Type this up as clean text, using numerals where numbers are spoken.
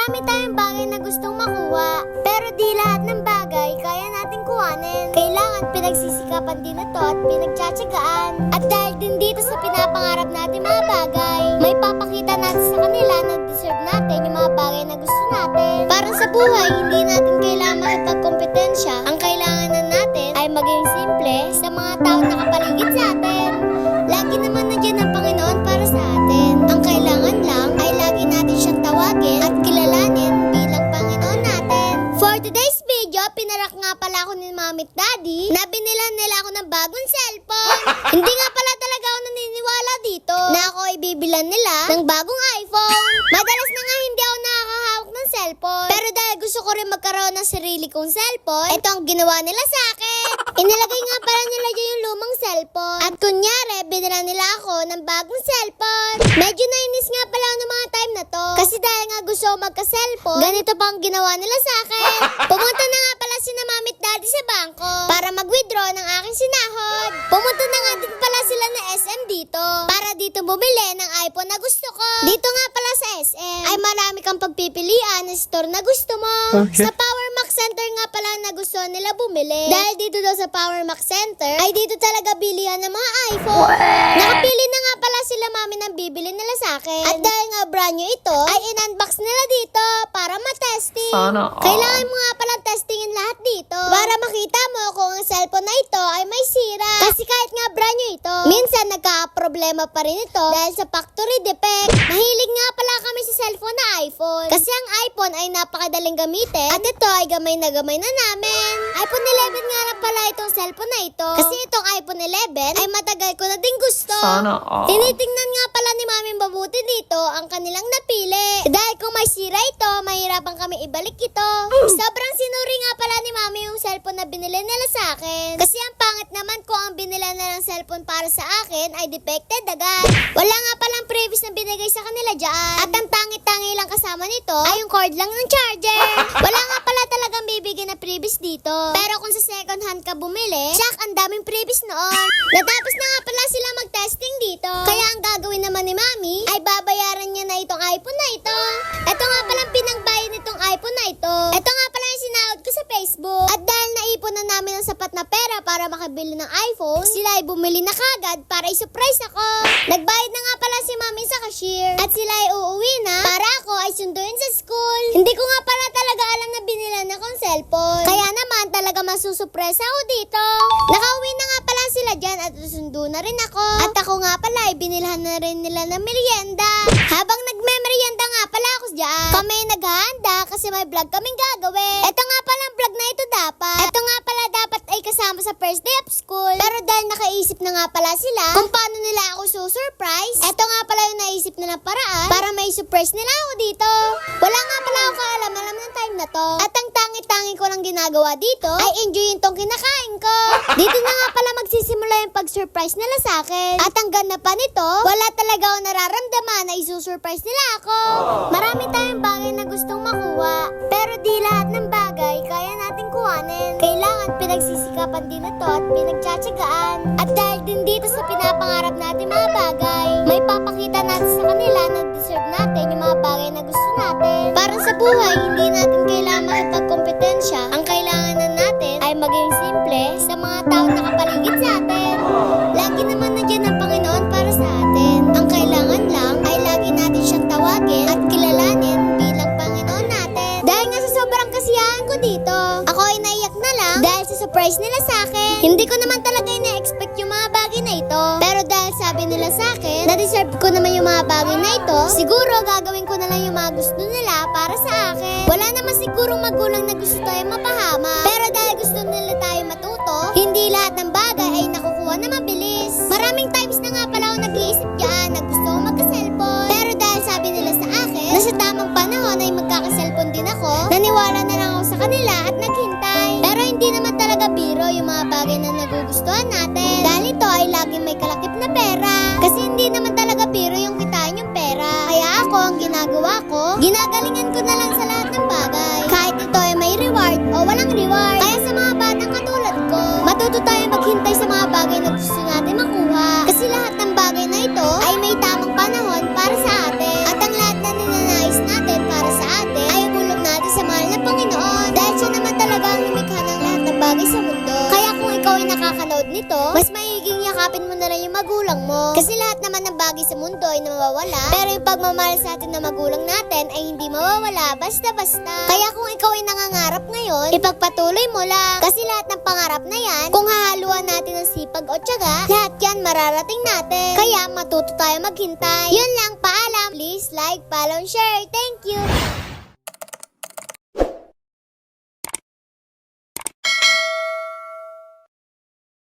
Marami tayong bagay na gustong makuha, pero di lahat ng bagay kaya nating kuhanin. Kailangan pinagsisikapan din ito at pinagtsatsagaan. At dahil din dito sa pinapangarap natin mga bagay, may papakita natin sa kanila na deserve natin yung mga bagay na gusto natin. Parang sa buhay, hindi natin kailangan makipagkompetensya. Ang kailangan na natin ay maging simple sa mga taong nakapaligid sa atin. Lagi naman nandiyan ang Panginoon para sa atin. Ang kailangan lang ay lagi natin siyang tawagin at kilalanin bilang Panginoon natin. For today's video, pinarak nga pala ako ni Mommy at Daddy na binilan nila ako ng bagong cellphone. Hindi nga pala talaga ako naniniwala dito na ako ay bibilan nila ng bagong iPhone. Madalas na nga hindi ako nakakahawak ng cellphone. Pero dahil gusto ko rin magkaroon ng sarili kong cellphone, ito ang ginawa nila sa akin. Inilagay nga pala nila dyan yung lumang cellphone. At kunyari, binilan nila ako ng bagong cellphone. Medyo nainis nga pala ako ng mga time na to. Kasi dahil nga gusto ko magka-cellphone, ganito pa ang ginawa nila sa akin. Pumunta na nga pala sina Mommy at Daddy sa bangko para mag-withdraw ng aking sinahod. Pumunta na nga din pala sila na SM dito para dito bumili ng iPhone na gusto ko. Dito nga pala sa SM ay marami kang pagpipilian ng store na gusto mo. Okay. Sa Power Max Center nga pala na gusto nila bumili. Dahil dito daw sa Power Max Center ay dito talaga bilihan ng mga iPhone. Nakapili na nga pala sila Mami ng bibili nila sa akin. At dahil nga brand new ito, ay in-unbox nila dito para matesting. Sana all. Kailangan mo nga pala testingin lahat dito para makita mo kung ang cellphone na ito ay may sira. Kasi kahit nga brand new ito, minsan nagka-problema pa rin ito dahil sa factory defect. Mahilig nga pala kami sa cellphone na iPhone. Kasi ang iPhone ay napakadaling gamitin at ito ay gamay na namin. iPhone 11 nga na pala itong cellphone na ito. Kasi itong iPhone 11 ay matagal ko na din gusto. Sana all. Tinitingnan nga pala ni Mami mabuti dito ang kanilang napili. Dahil kung may sira ito, mahirapan kami ibalik ito. Sobrang sinuri nga pala ni Mami yung cellphone na binili nila sa akin. Kasi ang pangit naman kung ang binili nilang cellphone para sa akin ay defected agad. Wala nga palang previous na binigay sa kanila dyan. At ang tangi-tangi lang kasama nito ay yung cord lang ng charger. Wala nga pala talagang bibigyan na previous dito. Pero kung sa second hand ka bumili, tsak ang daming previous noon. Natapos na nga pala sila mag-testing dito. Kaya ang gagawin naman ni Mami ay babayaran niya na itong iPhone na ito. Ito nga palang pinangbayad nitong iPhone na ito. Ito nga pala yung sinahod ko sa Facebook. At dahil naipon na namin ang sapat na pera para makabili ng iPhone, sila ay bumili na kagad para i-surprise ako. Nagbayad na nga pala si Mami sa cashier. At sila ay uuwi na para ako ay sunduin sa school. Hindi ko nga pala talaga alam na binilan akong cellphone. Kaya naman talaga masusurpresa ako dito. Nakauwi na nga pala sila dyan at susundo na rin ako. At ako nga pala ay binilhan na rin nila ng merienda. Habang nagme-merienda nga pala ako dyan, kami naghahanda kasi may vlog kaming gagawin. Ito nga pala ang vlog na ito dapat. Ito nga pala dapat ay kasama sa first day of school. Pero dahil nakaisip na nga pala sila kung paano nila ako susurprise, ito nga pala yung naisip nilang paraan para may surprise nila ako dito. Wala nga pala ako kaalam-alam ng time na to. At ang tangi-tangi ko lang ginagawa dito ay enjoyin tong kinakain ko. Dito na nga pala magsisimula yung pag-surprise nila sa akin. At ang ganda pa nito, wala talaga ako nararamdaman na isusurprise nila ako. Marami tayong bagay na gustong makuha, pero di lahat ng bagay kaya nating kuhanin. Kailangan pinagsisikapan din ito at pinagtsatsagaan. At dahil din dito sa pinapangarap natin mga bagay, may papakita natin sa kanila na deserve natin yung mga bagay na gusto natin. Parang sa buhay, hindi natin kailangan makipagkompetensya. Ang kailangan na natin ay maging simple sa mga taong nakapaligid sa atin. Lagi naman nandiyan ang Panginoon para sa atin. Ang kailangan lang ay lagi natin siyang tawagin at kilalanin bilang Panginoon natin. Dahil nga sa sobrang kasiyahan ko dito, ako ay naiyak na lang dahil sa surprise nila sa akin. Hindi ko naman talaga ina-expect yung mga bagay na ito. Pero dahil sabi nila sa akin, na-deserve ko naman yung mga bagay na ito, siguro gagawin ko na lang yung mga gusto nila para sa akin. Wala naman sigurong magulang na gusto tayo mapahama. Pero dahil gusto nila tayo matuto, hindi lahat ng bagay ay nakukuha na mabilis. Maraming times na nga pala ako nag-iisip dyan na gusto ko magka-cellphone. Pero dahil sabi nila sa akin, na sa tamang panahon ay magkaka-cellphone din ako, naniwala na lang ako sa kanila at naghintay. Pero hindi naman talaga biro yung mga bagay na nagugustuhan natin. Dahil ito ay laging may kalakip na pera. Kasi hindi naman talaga biro yung kitain yung pera. Kaya ako, ang ginagawa ko, ginagalingan ko na lang sa lahat ng bagay. Kahit ito ay may reward o walang reward. Kaya sa mga batang katulad ko, matuto tayo maghintay sa mga bagay na gusto natin makuha. Kasi lahat ng bagay na ito ay may tamang panahon para sa atin. At ang lahat na ninanais natin para sa atin ay nakakanood nito, mas maiging yakapin mo na lang yung magulang mo. Kasi lahat naman ng bagay sa mundo ay nawawala, pero yung pagmamahal sa atin na magulang natin ay hindi mawawala basta-basta. Kaya kung ikaw ay nangangarap ngayon, ipagpatuloy mo lang. Kasi lahat ng pangarap na yan, kung hahaluan natin ng sipag o tiyaga, lahat yan mararating natin. Kaya matuto tayo maghintay. Yun lang, paalam. Please like, follow, and share. Thank you!